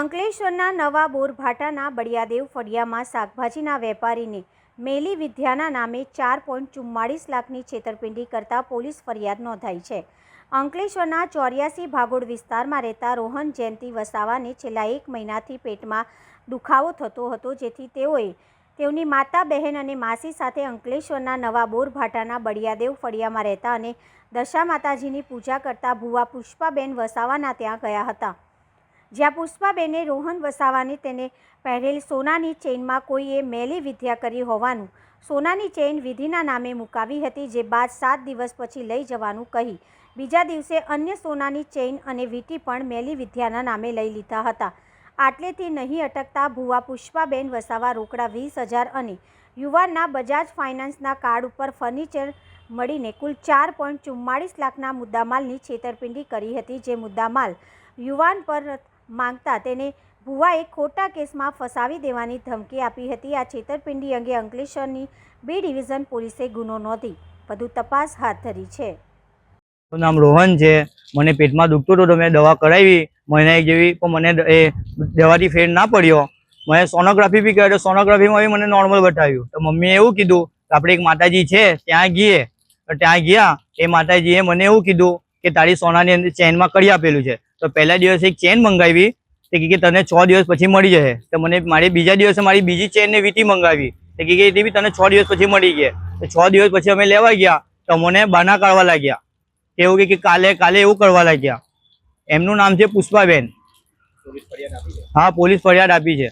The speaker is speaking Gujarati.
અંકલેશ્વરના નવા બોરભાટાના બળિયાદેવ ફળિયામાં શાકભાજીના વેપારીને મેલી વિદ્યાના નામે 4.44 લાખની છેતરપિંડી કરતા પોલીસ ફરિયાદ નોંધાઈ છે। અંકલેશ્વરના 84 ભાગોળ વિસ્તારમાં રહેતા રોહન જયંતિ વસાવાને છેલ્લા 1 મહિનાથી પેટમાં દુખાવો થતો હતો, જેથી તેઓની માતા, બહેન અને માસી સાથે અંકલેશ્વરના નવા બોરભાટાના બળિયાદેવ ફળિયામાં રહેતા અને દશા માતાજીની પૂજા કરતા ભુવા પુષ્પાબેન વસાવાના ત્યાં ગયા હતા, જ્યાં પુષ્પાબેને રોહન વસાવાને તેને પહેરેલ સોનાની ચેઇનમાં કોઈએ મેલી વિદ્યા કરી હોવાનું, સોનાની ચેઇન વિધિના નામે મુકાવી હતી, જે બાદ 7 દિવસ પછી લઈ જવાનું કહી બીજા દિવસે અન્ય સોનાની ચેઇન અને વીંટી પણ મેલી વિદ્યાના નામે લઈ લીધા હતા। આટલેથી નહીં અટકતા ભુવા પુષ્પાબેન વસાવા રોકડા 20,000 અને યુવાનના બજાજ ફાઇનાન્સના કાર્ડ ઉપર ફર્નિચર મળીને કુલ 4.44 લાખના મુદ્દામાલની છેતરપિંડી કરી હતી, જે મુદ્દામાલ યુવાન પર માંગતા તેને ભુવાએ ખોટા કેસમાં ફસાવી દેવાની ધમકી આપી હતી। આ છેતરપિંડી અંગે અંકલેશ્વરની B ડિવિઝન પોલીસે ગુનો નોંધી વધુ તપાસ હાથ ધરી છે। નામ રોહન છે। મને પેટમાં દુખતું હતું તો મેં દવા કરાવી મહિના એક જેવી, પણ મને એ દવાથી ફેર ના પડ્યો। મેં સોનોગ્રાફી બી કરી, સોનોગ્રાફીમાં મને નોર્મલ બતાવ્યું। તો મમ્મીએ એવું કીધું કે આપણે એક માતાજી છે ત્યાં ગયા એ માતાજીએ મને એવું કીધું કે તારી સોનાની અંદર ચેનમાં કરી આપેલું છે। તો પહેલા દિવસે એક ચેન મંગાવી, તે કે તને 6 દિવસ પછી મળી જશે। તો મને મારી બીજા દિવસે મારી બીજી ચેન ને વીંટી મંગાવી, તે કે એ બી તને 6 દિવસ પછી મળી ગઈ। તો 6 દિવસ પછી અમે લેવા ગયા તો મને બાના કાઢવા લાગ્યા, એવું કે કાલે એવું કરવા લાગ્યા। એમનું નામ છે પુષ્પાબેન। હા, પોલીસ ફરિયાદ આપી છે।